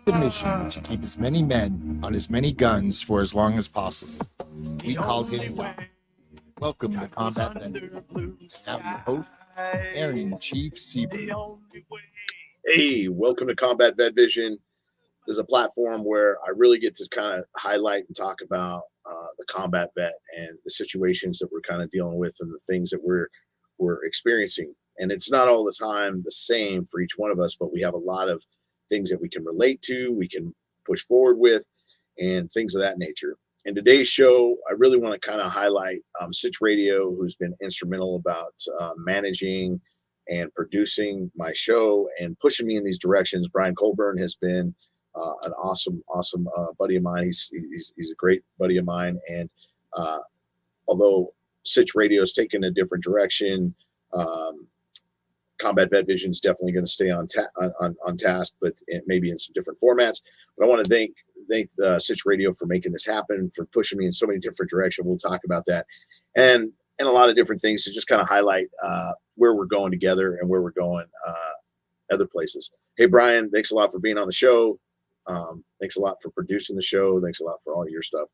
with the mission to keep as many men on as many guns for as long as possible. We called him Doc. Welcome to Combat Vet. Now your host, Aaron Chief Seaver. Hey, welcome to Combat Vet Vision. This is a platform where I really get to kind of highlight and talk about the combat vet and the situations that we're kind of dealing with and the things that we're experiencing. And it's not all the time the same for each one of us, but we have a lot of things that we can relate to, we can push forward with, and things of that nature. In today's show, I really want to kind of highlight Sitch Radio, who's been instrumental about managing and producing my show and pushing me in these directions. Brian Colburn has been an awesome buddy of mine. He's a great buddy of mine. And although Sitch Radio has taken a different direction, Combat Vet Vision is definitely going to stay on task, but maybe in some different formats. But I want to thank Sitch Radio for making this happen, for pushing me in so many different directions. We'll talk about that, and a lot of different things to just kind of highlight where we're going together and where we're going other places. Hey, Brian, thanks a lot for being on the show. Thanks a lot for producing the show. Thanks a lot for all your stuff.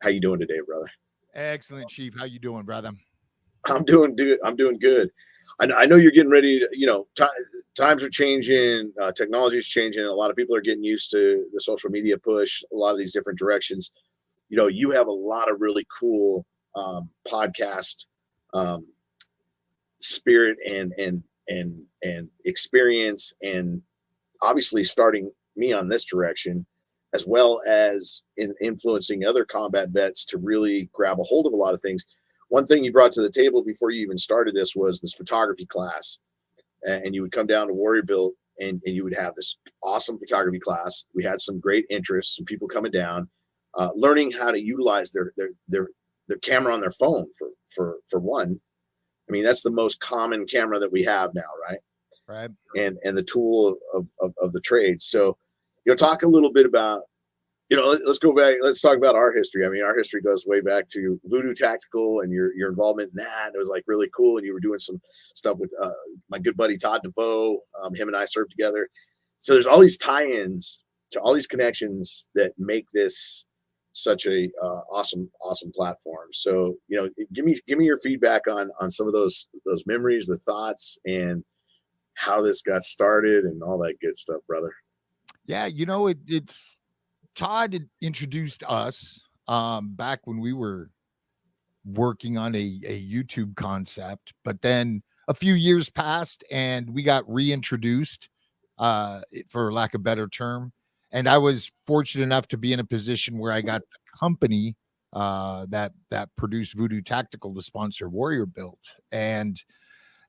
How you doing today, brother? Excellent, Chief. How you doing, brother? I'm doing good. I know you're getting ready to, times are changing, technology is changing. A lot of people are getting used to the social media push, a lot of these different directions. You have a lot of really cool podcast spirit and experience, and obviously starting me on this direction, as well as in influencing other combat vets to really grab a hold of a lot of things. One thing you brought to the table before you even started this was this photography class, and you would come down to Warrior Built and you would have this awesome photography class. We had some great interest, some people coming down, learning how to utilize their camera on their phone for one. I mean, that's the most common camera that we have now, right? Right. And the tool of the trade. So, talk a little bit about, let's go back. Let's talk about our history. I mean, our history goes way back to Voodoo Tactical and your involvement in that. It was like really cool. And you were doing some stuff with my good buddy Todd DeVoe. Him and I served together. So there's all these tie-ins to all these connections that make this such a awesome platform. So, give me your feedback on some of those memories, the thoughts, and how this got started and all that good stuff, brother. Yeah, it's Todd had introduced us back when we were working on a YouTube concept, but then a few years passed and we got reintroduced, for lack of a better term. And I was fortunate enough to be in a position where I got the company that produced Voodoo Tactical to sponsor Warrior Built. And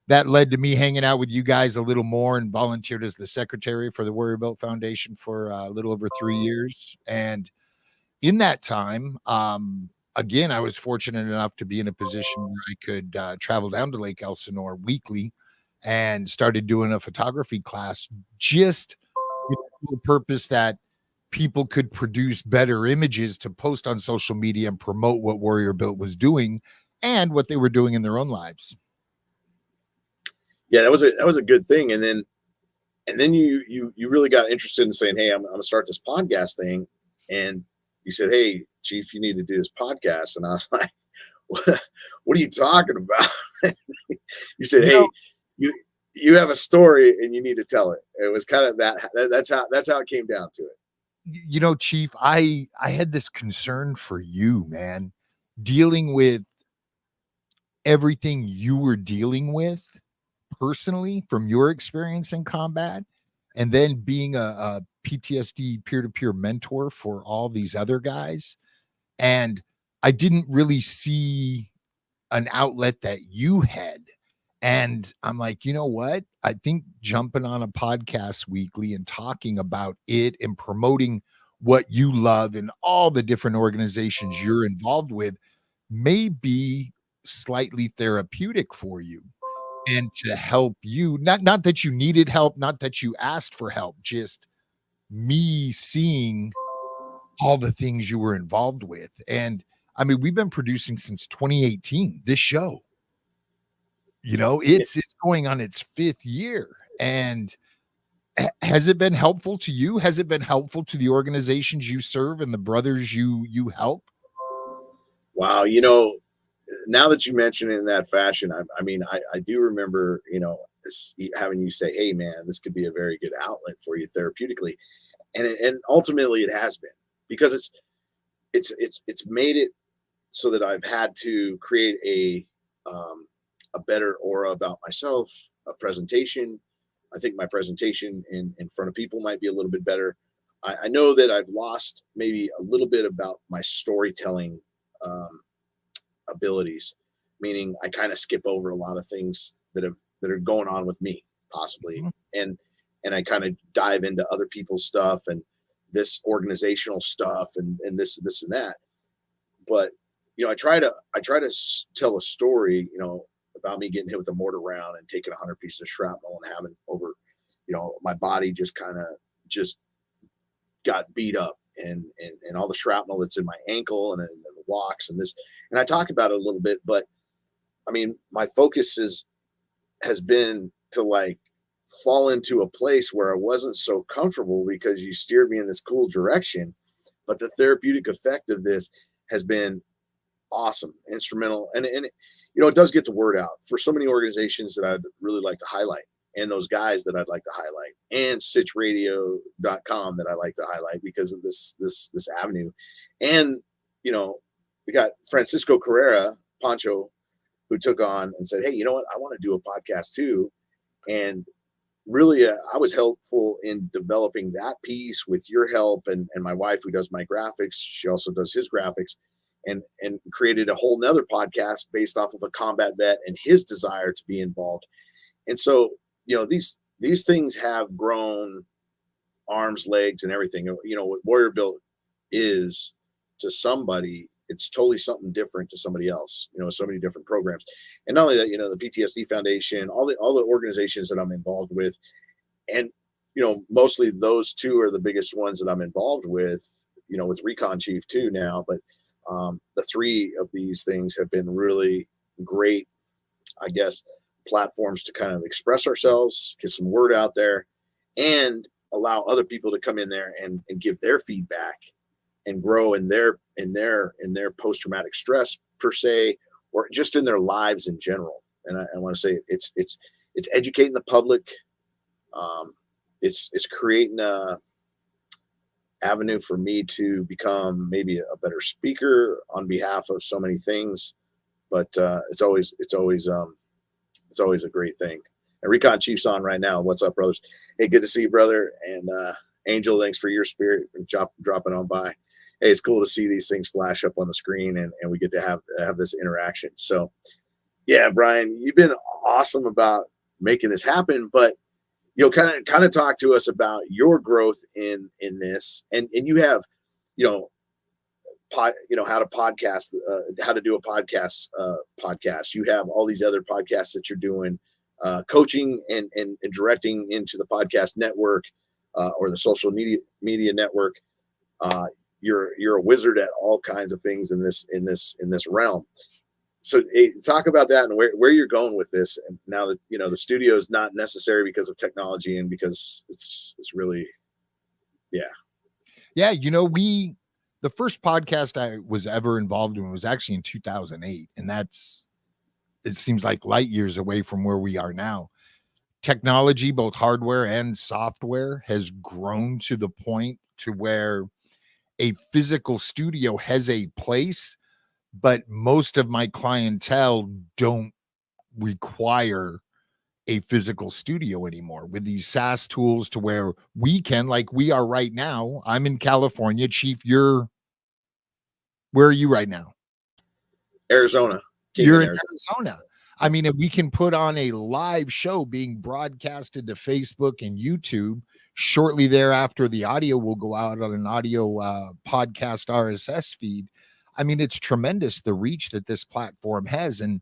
that led to me hanging out with you guys a little more and volunteered as the secretary for the Warrior Built Foundation for a little over 3 years. And in that time, again, I was fortunate enough to be in a position where I could travel down to Lake Elsinore weekly and started doing a photography class just with the purpose that people could produce better images to post on social media and promote what Warrior Built was doing and what they were doing in their own lives. Yeah, that was a good thing. And then you really got interested in saying, hey, I'm going to start this podcast thing. And you said, hey, Chief, you need to do this podcast. And I was like, what are you talking about? You said, hey, you have a story and you need to tell it. It was kind of that's how it came down to it. Chief, I had this concern for you, man, dealing with everything you were dealing with personally from your experience in combat, and then being a PTSD peer-to-peer mentor for all these other guys. And I didn't really see an outlet that you had. And I'm like, you know what? I think jumping on a podcast weekly and talking about it and promoting what you love and all the different organizations you're involved with may be slightly therapeutic for you and to help you. Not that you needed help, not that you asked for help, just me seeing all the things you were involved with. And I mean, we've been producing since 2018, this show. It's going on its 5th year. And has it been helpful to you? Has it been helpful to the organizations you serve and the brothers you help? Wow. Now that you mention it in that fashion, I do remember, having you say, "Hey, man, this could be a very good outlet for you therapeutically," and ultimately it has been, because it's made it so that I've had to create a better aura about myself, a presentation. I think my presentation in front of people might be a little bit better. I know that I've lost maybe a little bit about my storytelling um, abilities, meaning I kind of skip over a lot of things that are going on with me, possibly, Mhm. and and I kind of dive into other people's stuff and this organizational stuff and this and that. But I try to tell a story, about me getting hit with a mortar round and taking 100 pieces of shrapnel and having over, my body just kind of just got beat up, and all the shrapnel that's in my ankle and the walks and this, and I talk about it a little bit. But I mean, my focus has been to like fall into a place where I wasn't so comfortable, because you steered me in this cool direction. But the therapeutic effect of this has been awesome, instrumental, and it does get the word out for so many organizations that I'd really like to highlight, and those guys that I'd like to highlight, and sitchradio.com that I like to highlight because of this avenue. And we got Francisco Carrera, Pancho, who took on and said, "Hey, you know what? I want to do a podcast too." And really, I was helpful in developing that piece with your help, and my wife, who does my graphics. She also does his graphics, and created a whole nother podcast based off of a combat vet and his desire to be involved. And so, these things have grown arms, legs, and everything. What Warrior Built is to somebody, it's totally something different to somebody else. So many different programs, and not only that, the PTSD Foundation, all the organizations that I'm involved with, and mostly those two are the biggest ones that I'm involved with. With Recon Chief too now, but the three of these things have been really great, I guess, platforms to kind of express ourselves, get some word out there, and allow other people to come in there and give their feedback and grow in their post-traumatic stress per se, or just in their lives in general. And I want to say it's educating the public. It's creating a avenue for me to become maybe a better speaker on behalf of so many things. But it's always a great thing. And Recon Chief's on right now. What's up, brothers? Hey, good to see you, brother. And Angel, thanks for your spirit and dropping on by. Hey, it's cool to see these things flash up on the screen, and we get to have this interaction. So yeah, Brian, you've been awesome about making this happen. But kind of talk to us about your growth in this, and you have, you know, how to podcast, how to do a podcast. You have all these other podcasts that you're doing, coaching and directing into the podcast network, or the social media network. You're a wizard at all kinds of things in this realm. So talk about that and where you're going with this. And now that the studio is not necessary because of technology, and because it's really, yeah. The first podcast I was ever involved in was actually in 2008, and it seems like light years away from where we are now. Technology, both hardware and software, has grown to the point to where a physical studio has a place, but most of my clientele don't require a physical studio anymore with these SaaS tools, to where we can, like we are right now. I'm in California. Chief, where are you right now? Arizona. You're in Arizona. I mean, if we can put on a live show being broadcasted to Facebook and YouTube, shortly thereafter, the audio will go out on an audio podcast RSS feed. I mean, it's tremendous, the reach that this platform has, and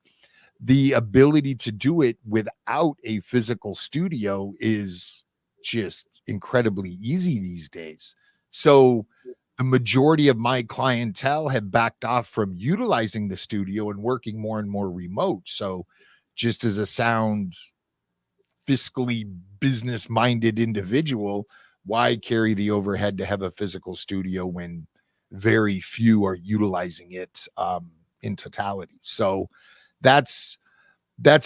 the ability to do it without a physical studio is just incredibly easy these days. So the majority of my clientele have backed off from utilizing the studio and working more and more remote. So just as a sound fiscally business minded individual, why carry the overhead to have a physical studio when very few are utilizing it in totality? So that's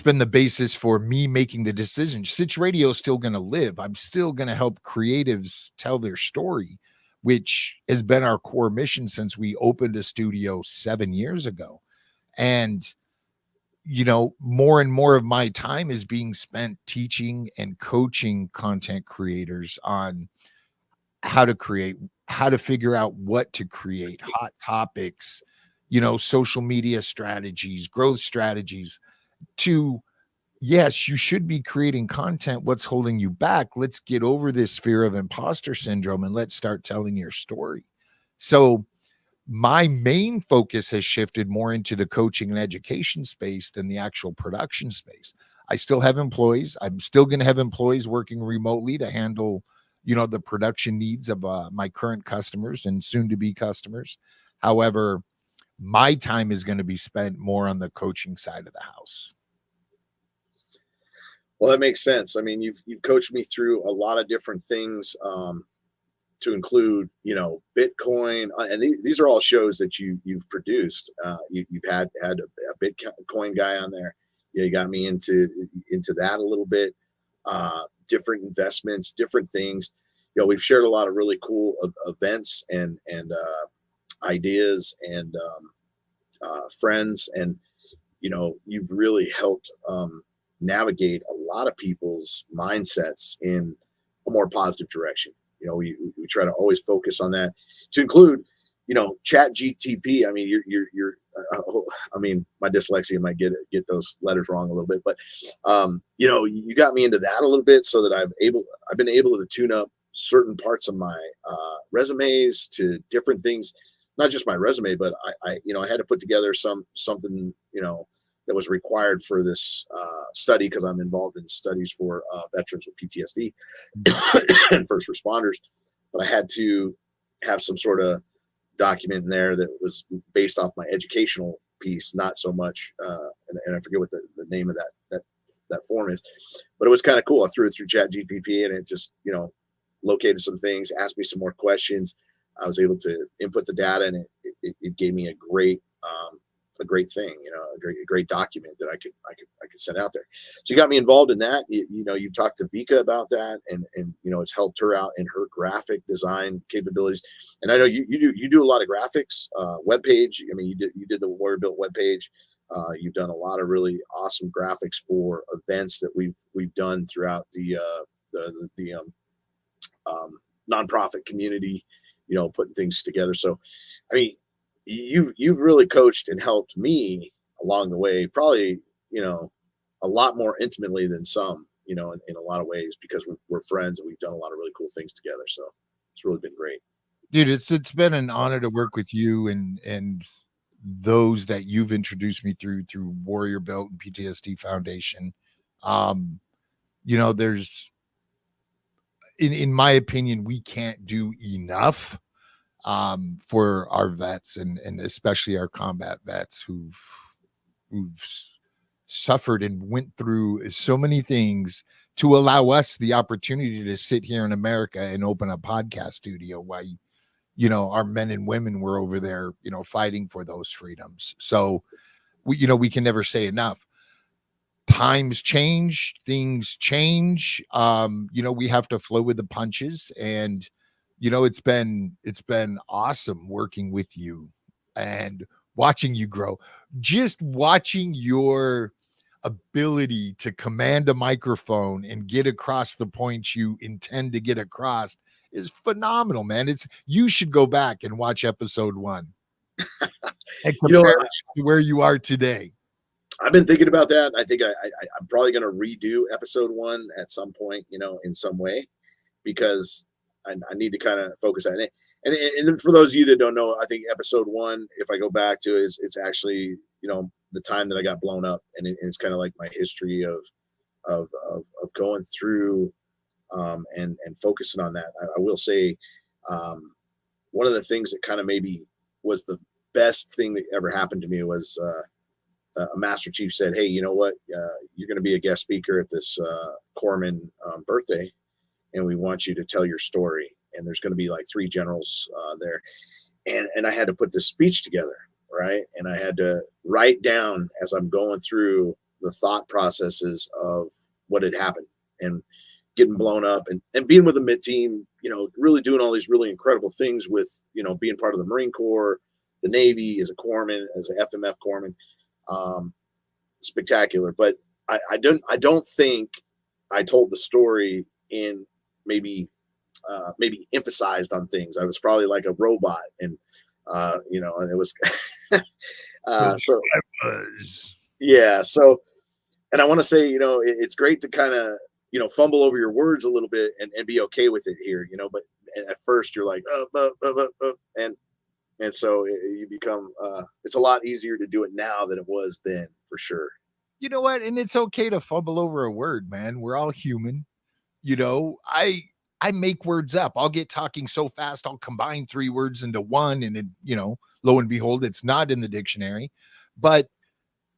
been the basis for me making the decision. Sitch Radio is still going to live. I'm still going to help creatives tell their story, which has been our core mission since we opened a studio 7 years ago. And, you know, more and more of my time is being spent teaching and coaching content creators on how to create, how to figure out what to create, hot topics, you know, social media strategies, growth strategies. To yes, you should be creating content. What's holding you back? Let's get over this fear of imposter syndrome and let's start telling your story. So my main focus has shifted more into the coaching and education space than the actual production space. I still have employees. I'm still going to have employees working remotely to handle, you know, the production needs of my current customers and soon to be customers. However, my time is going to be spent more on the coaching side of the house. Well, that makes sense. I mean, you've coached me through a lot of different things, to include, you know, Bitcoin, and these are all shows that you've produced. You've had a Bitcoin guy on there. Yeah, you got me into that a little bit. Different investments, different things. You know, we've shared a lot of really cool events and ideas and friends, and you know, you've really helped navigate a lot of people's mindsets in a more positive direction. You know, we try to always focus on that, to include, you know, Chat GTP. I mean, you're I mean, my dyslexia might get those letters wrong a little bit, but you know, you got me into that a little bit, so that I've been able to tune up certain parts of my resumes to different things, not just my resume, but I you know, I had to put together something, you know, that was required for this study, because I'm involved in studies for veterans with PTSD and first responders. But I had to have some sort of document in there that was based off my educational piece, not so much, and I forget what the name of that form is, but it was kind of cool. I threw it through Chat GPP, and it just, you know, located some things, asked me some more questions. I was able to input the data, and it gave me a great thing, you know, a great document that I could send out there. So you got me involved in that. You know, you've talked to Vika about that, and you know, it's helped her out in her graphic design capabilities. And I know you do a lot of graphics, webpage. I mean, you did the Warrior Built webpage. You've done a lot of really awesome graphics for events that we've done throughout the nonprofit community, you know, putting things together. So, I mean, you've really coached and helped me along the way, probably, you know, a lot more intimately than some, you know, in a lot of ways, because we're friends and we've done a lot of really cool things together. So it's really been great. Dude, it's been an honor to work with you and those that you've introduced me through Warrior Built and PTSD Foundation. You know, there's in my opinion, we can't do enough for our vets and especially our combat vets who've suffered and went through so many things, to allow us the opportunity to sit here in America and open a podcast studio while, you know, our men and women were over there, you know, fighting for those freedoms. So we, you know, we can never say enough. Times change, things change. You know, we have to flow with the punches, and you know, it's been awesome working with you and watching you grow. Just watching your ability to command a microphone and get across the points you intend to get across is phenomenal, man. You should go back and watch episode 1 and You know compare what? it to where you are today. I've been thinking about that. I think I'm probably going to redo episode 1 at some point, you know, in some way, because I need to kind of focus on it. And for those of you that don't know, I think episode 1, if I go back to it, it's actually, you know, the time that I got blown up, and it's kind of like my history of going through and focusing on that. I will say, one of the things that kind of maybe was the best thing that ever happened to me was a Master Chief said, "Hey, you know what? You're going to be a guest speaker at this corpsman birthday, and we want you to tell your story. And there's going to be like 3 generals there, and I had to put this speech together, right? And I had to write down as I'm going through the thought processes of what had happened and getting blown up, and being with the mid team, really doing all these really incredible things with, being part of the Marine Corps, the Navy, as a corpsman, as an FMF corpsman. Spectacular. But I don't think I told the story in maybe emphasized on things. I was probably like a robot, and and it was so yeah. So, and I want to say, it's great to kind of, fumble over your words a little bit and be okay with it here, but at first you're like, and so you become, it's a lot easier to do it now than it was then, for sure. You know what? And it's okay to fumble over a word, man. We're all human. I make words up. I'll get talking so fast, I'll combine 3 words into one, and it, lo and behold, it's not in the dictionary. But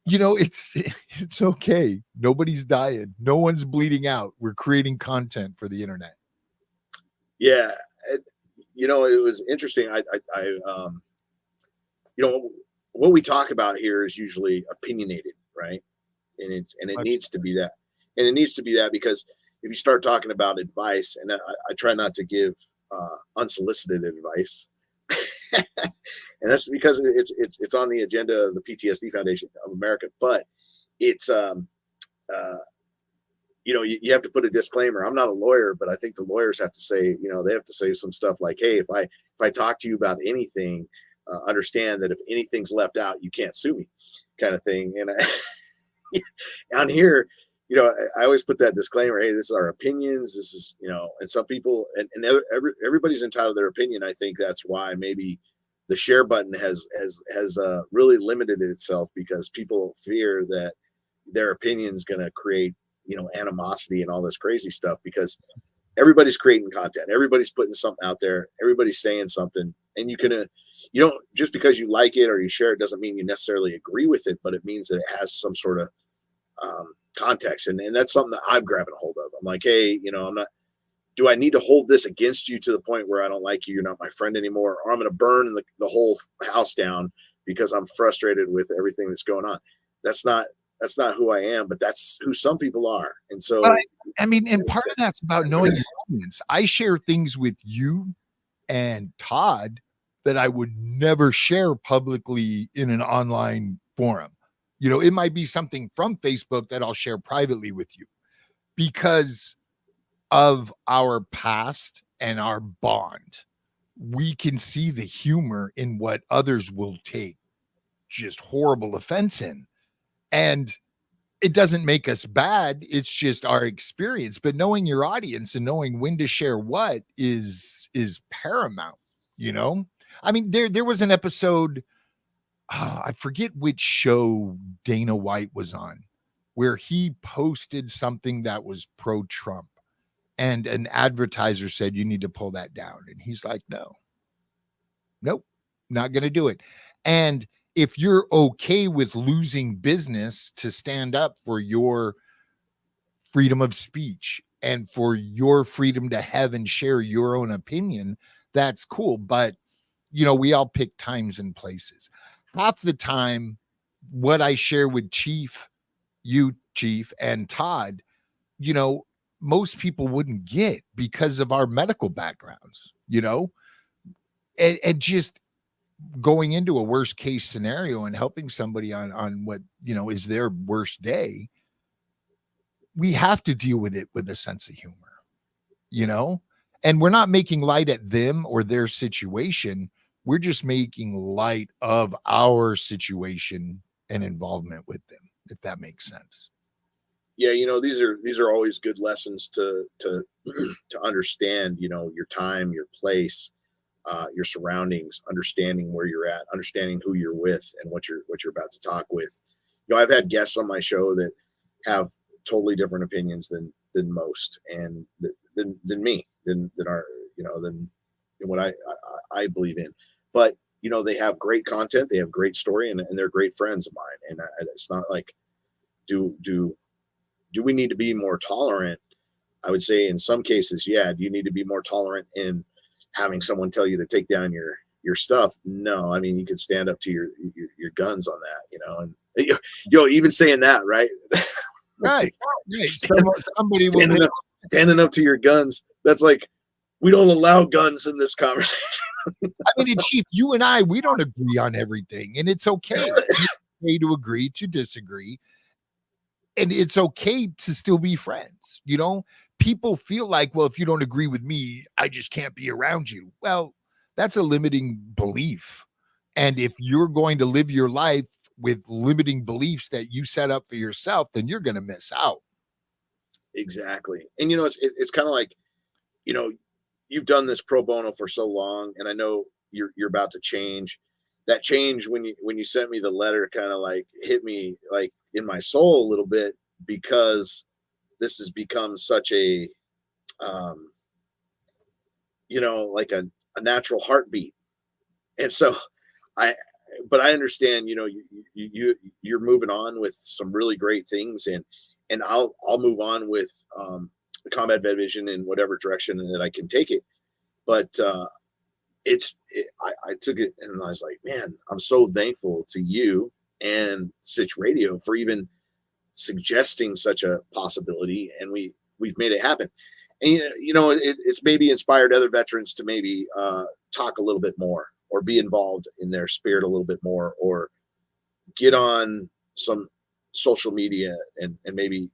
it's okay. Nobody's dying. No one's bleeding out. We're creating content for the internet. Yeah. It was interesting. What we talk about here is usually opinionated, right? And it needs to be that. And it needs to be that, because if you start talking about advice, and I try not to give unsolicited advice, and that's because it's on the agenda of the PTSD Foundation of America, but it's you have to put a disclaimer. I'm not a lawyer, but I think the lawyers have to say, they have to say some stuff like, hey, if I talk to you about anything, understand that if anything's left out, you can't sue me, kind of thing. And on here, I always put that disclaimer. Hey, this is our opinions. This is, and some people, and everybody's entitled to their opinion. I think that's why maybe the share button has really limited itself, because people fear that their opinion is going to create, animosity and all this crazy stuff, because everybody's creating content. Everybody's putting something out there. Everybody's saying something, and you don't, just because you like it or you share it doesn't mean you necessarily agree with it, but it means that it has some sort of context. And that's something that I'm grabbing a hold of. I'm like, hey, do I need to hold this against you to the point where I don't like you, you're not my friend anymore, or I'm going to burn the whole house down because I'm frustrated with everything that's going on? That's not who I am, but that's who some people are. And so, and part of that's about knowing your audience. I share things with you and Todd that I would never share publicly in an online forum. It might be something from Facebook that I'll share privately with you because of our past and our bond. We can see the humor in what others will take just horrible offense in. And it doesn't make us bad. It's just our experience. But knowing your audience and knowing when to share what is paramount, there was an episode, I forget which show Dana White was on, where he posted something that was pro-Trump, and an advertiser said, you need to pull that down. And he's like, nope, not going to do it. And if you're okay with losing business to stand up for your freedom of speech and for your freedom to have and share your own opinion, that's cool. But, we all pick times and places. Half the time, what I share with Chief, and Todd, most people wouldn't get because of our medical backgrounds, and just going into a worst case scenario and helping somebody on what, is their worst day. We have to deal with it with a sense of humor, and we're not making light at them or their situation. We're just making light of our situation and involvement with them, if that makes sense. Yeah, these are always good lessons to understand, your time, your place, your surroundings, understanding where you're at, understanding who you're with and what you're about to talk with. I've had guests on my show that have totally different opinions than most, and than me, than what I believe in. But they have great content, they have great story, and they're great friends of mine. And it's not like do we need to be more tolerant I would say in some cases, yeah, do you need to be more tolerant in having someone tell you to take down your stuff? No, I mean, you could stand up to your guns on that, and even saying that, right? Right. Somebody will standing up to your guns. That's like, we don't allow guns in this conversation. I mean, Chief, you and I, we don't agree on everything, and it's okay. It's okay to agree to disagree, and it's okay to still be friends. People feel like, well, if you don't agree with me, I just can't be around you. Well, that's a limiting belief. And if you're going to live your life with limiting beliefs that you set up for yourself, then you're going to miss out. Exactly. And it's kind of like, you've done this pro bono for so long, and I know you're about to change. That change, when you sent me the letter, kind of like hit me like in my soul a little bit, because this has become such a like a natural heartbeat. And so but I understand, you're moving on with some really great things, and I'll move on with the Combat Vet Vision in whatever direction that I can take it. But I took it and I was like, man, I'm so thankful to you and Sitch Radio for even suggesting such a possibility, and we've made it happen. And it's maybe inspired other veterans to maybe talk a little bit more, or be involved in their spirit a little bit more, or get on some social media and maybe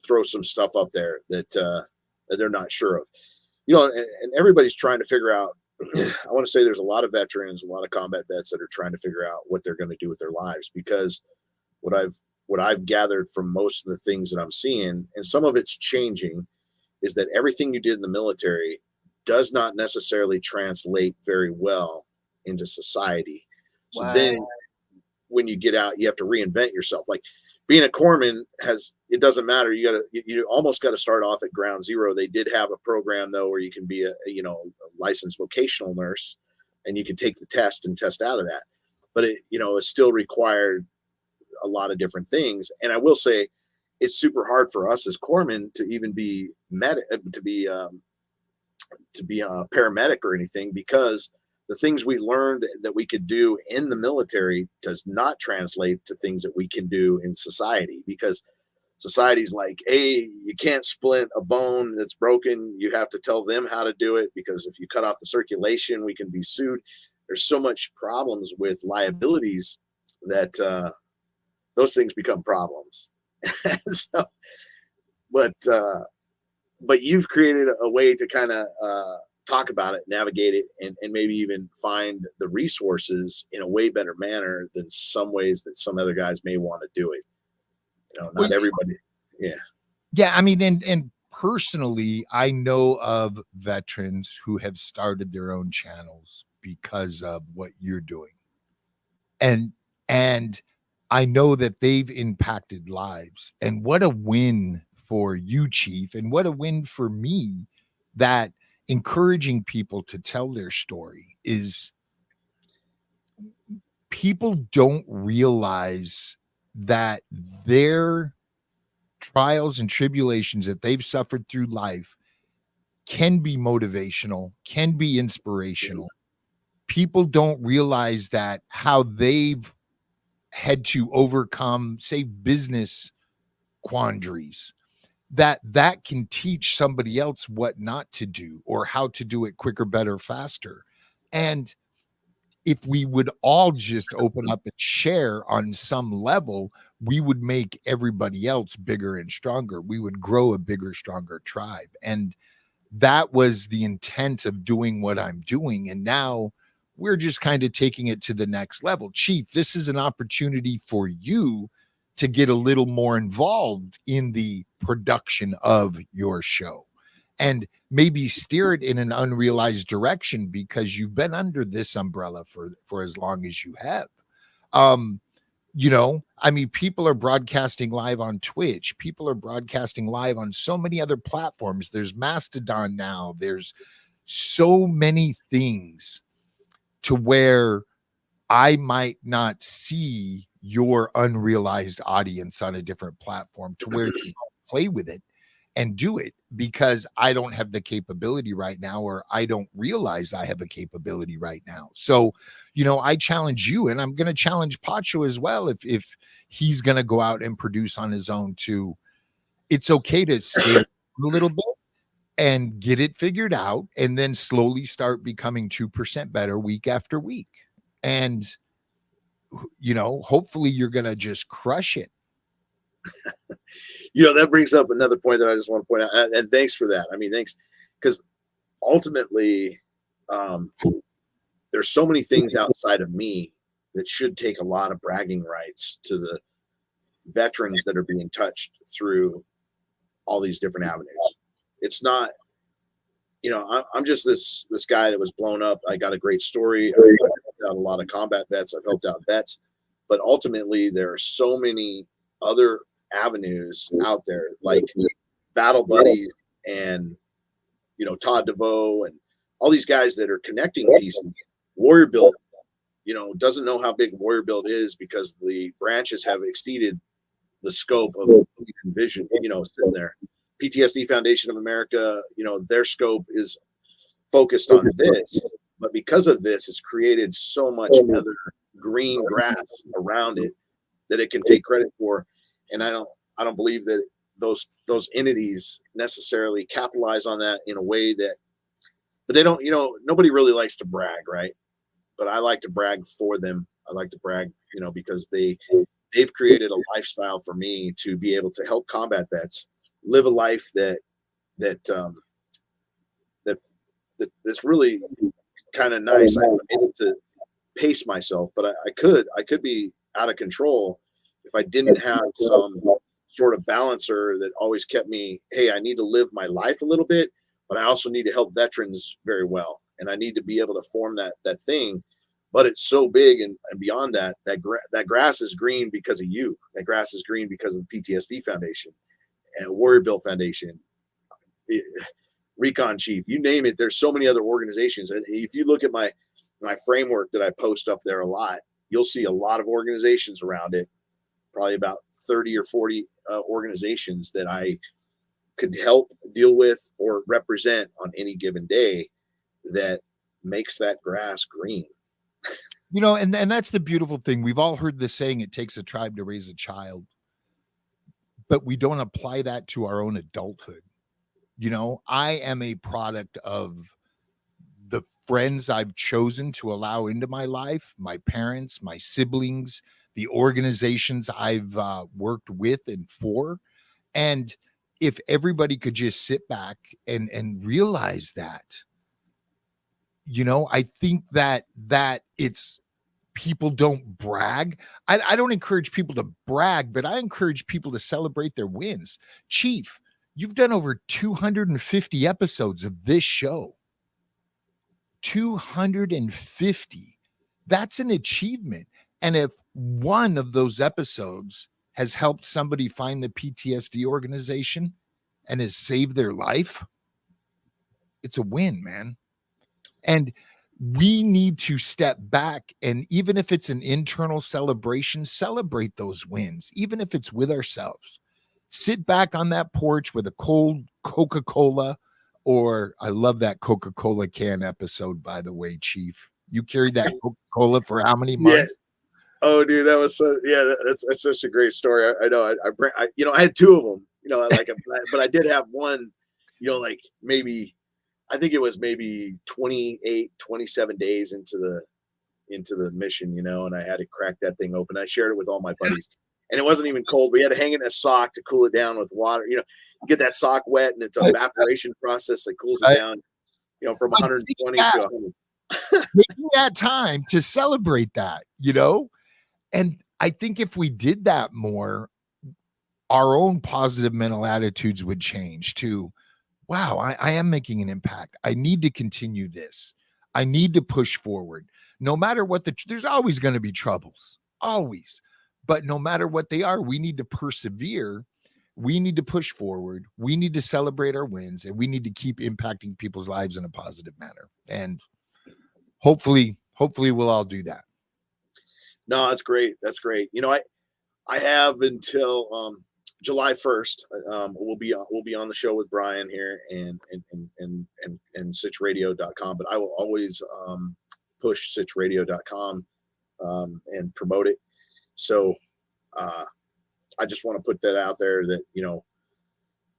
throw some stuff up there that they're not sure of. And everybody's trying to figure out. I want to say there's a lot of veterans, a lot of combat vets that are trying to figure out what they're going to do with their lives, because what I've gathered from most of the things that I'm seeing, and some of it's changing, is that everything you did in the military does not necessarily translate very well into society. So then when you get out, you have to reinvent yourself. Like being a corpsman it doesn't matter. You almost got to start off at ground zero. They did have a program though, where you can be a licensed vocational nurse, and you can take the test and test out of that. But it still required a lot of different things. And I will say, it's super hard for us as corpsmen to even be to be a paramedic or anything, because the things we learned that we could do in the military does not translate to things that we can do in society, because society's like, hey, you can't splint a bone that's broken. You have to tell them how to do it, because if you cut off the circulation, we can be sued. There's so much problems with liabilities that those things become problems. So, but you've created a way to kind of talk about it, navigate it, and maybe even find the resources in a way better manner than some ways that some other guys may want to do it. Not everybody. Yeah. Yeah. I mean, and personally, I know of veterans who have started their own channels because of what you're doing. And I know that they've impacted lives, and what a win for you, Chief, and what a win for me, that encouraging people to tell their story. Is people don't realize that their trials and tribulations that they've suffered through life can be motivational, can be inspirational. People don't realize that how they've had to overcome, say, business quandaries, that can teach somebody else what not to do, or how to do it quicker, better, faster. And if we would all just open up and share on some level, we would make everybody else bigger and stronger. We would grow a bigger, stronger tribe. And that was the intent of doing what I'm doing. And now we're just kind of taking it to the next level. Chief, this is an opportunity for you to get a little more involved in the production of your show, and maybe steer it in an unrealized direction, because you've been under this umbrella for as long as you have. I mean, people are broadcasting live on Twitch. People are broadcasting live on so many other platforms. There's Mastodon now. There's so many things to where I might not see your unrealized audience on a different platform, to where you play with it. and do it because I don't have the capability right now, or I don't realize I have a capability right now. So, I challenge you, and I'm going to challenge Pacho as well. If he's going to go out and produce on his own too, it's okay to scale a little bit and get it figured out, and then slowly start becoming 2% better week after week. And, hopefully you're going to just crush it. That brings up another point that I just want to point out. And thanks for that. I mean, thanks. Because ultimately, there's so many things outside of me that should take a lot of bragging rights to the veterans that are being touched through all these different avenues. It's not, I'm just this guy that was blown up. I got a great story. I've helped out a lot of combat vets. I've helped out vets, but ultimately there are so many other avenues out there, like Battle Buddies and Todd DeVoe and all these guys that are connecting pieces. Warrior Build, doesn't know how big Warrior Build is because the branches have exceeded the scope of vision, sitting there. PTSD Foundation of America, their scope is focused on this, but because of this, it's created so much other green grass around it that it can take credit for. And I don't believe that those entities necessarily capitalize on that in a way that, but they don't, nobody really likes to brag, right? But I like to brag for them. I like to brag, because they've created a lifestyle for me to be able to help combat vets live a life that's really kind of nice. I'm able to pace myself, but I could be out of control if I didn't have some sort of balancer that always kept me, hey, I need to live my life a little bit, but I also need to help veterans very well. And I need to be able to form that thing, but it's so big and beyond that grass is green because of you. That grass is green because of the PTSD Foundation and Warrior Build Foundation, Recon Chief, you name it. There's so many other organizations. And if you look at my framework that I post up there a lot, you'll see a lot of organizations around it, probably about 30 or 40 organizations that I could help deal with or represent on any given day that makes that grass green. And that's the beautiful thing. We've all heard the saying, it takes a tribe to raise a child, but we don't apply that to our own adulthood. I am a product of the friends I've chosen to allow into my life, my parents, my siblings, the organizations I've worked with and for. And if everybody could just sit back and realize that, I think that it's, people don't brag. I don't encourage people to brag, but I encourage people to celebrate their wins. Chief, you've done over 250 episodes of this show. 250. That's an achievement. And if one of those episodes has helped somebody find the PTSD organization and has saved their life, it's a win, man. And we need to step back, and even if it's an internal celebration, celebrate those wins, even if it's with ourselves. Sit back on that porch with a cold Coca-Cola, or I love that Coca-Cola can episode, by the way, Chief. You carried that Coca-Cola for how many months? Yeah. Oh, dude, that was that's such a great story. I know. I had two of them. But I did have one. Maybe. I think it was maybe 28, 27 days into the mission, and I had to crack that thing open. I shared it with all my buddies, and it wasn't even cold. We had to hang it in a sock to cool it down with water. Get that sock wet, and it's an evaporation process that cools it down, from 120 to 100. Taking that time to celebrate that, and I think if we did that more, our own positive mental attitudes would change too. Wow, I am making an impact. I need to continue this. I need to push forward. No matter what there's always going to be troubles, always. But no matter what they are, we need to persevere. We need to push forward. We need to celebrate our wins, and we need to keep impacting people's lives in a positive manner. And hopefully we'll all do that. No, that's great. That's great. I have until July 1st, we'll be on the show with Brian here and sitchradio.com, but I will always push sitchradio.com and promote it. So I just want to put that out there that,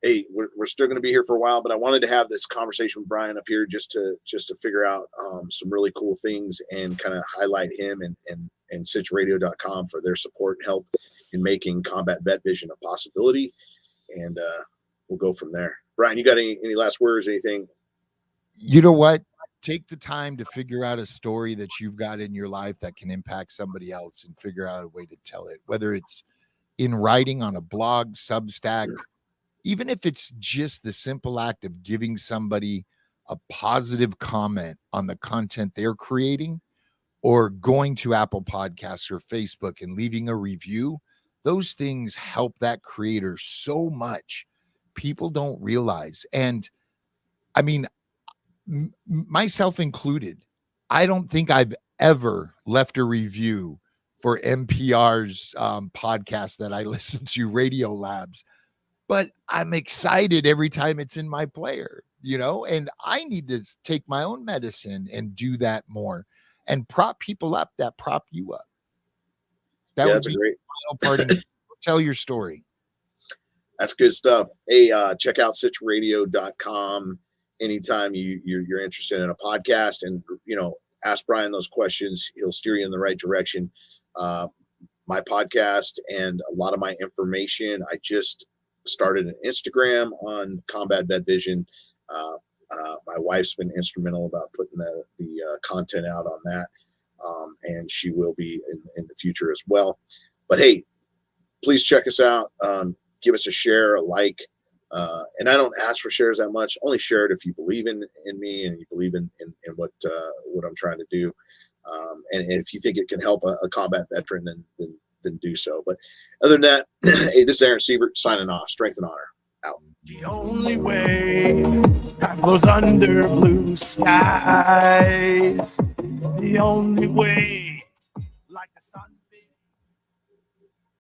hey, we're still going to be here for a while, but I wanted to have this conversation with Brian up here just to figure out some really cool things and kind of highlight him and sitchradio.com for their support and help in making Combat Vet Vision a possibility. And we'll go from there. Brian, you got any last words, anything? You know what? Take the time to figure out a story that you've got in your life that can impact somebody else and figure out a way to tell it, whether it's in writing on a blog, Substack, even if it's just the simple act of giving somebody a positive comment on the content they're creating, or going to Apple Podcasts or Facebook and leaving a review. Those things help that creator so much. People don't realize. And I mean, myself included, I don't think I've ever left a review for NPR's podcast that I listen to, Radio Labs. But I'm excited every time it's in my player, and I need to take my own medicine and do that more and prop people up that prop you up. That's a great final part. Tell your story. That's good stuff. Hey, check out sitchradio.com anytime you're interested in a podcast, and, ask Brian those questions. He'll steer you in the right direction. My podcast and a lot of my information, I just started an Instagram on Combat Vet Vision. My wife's been instrumental about putting the content out on that, and she will be in the future as well. But hey, please check us out. Give us a share, a like, and I don't ask for shares that much. Only share it if you believe in me and you believe in what I'm trying to do, and if you think it can help a combat veteran, then do so. But other than that, hey, this is Aaron Siebert signing off. Strength and honor. Out. The only way time flows under blue skies. The only way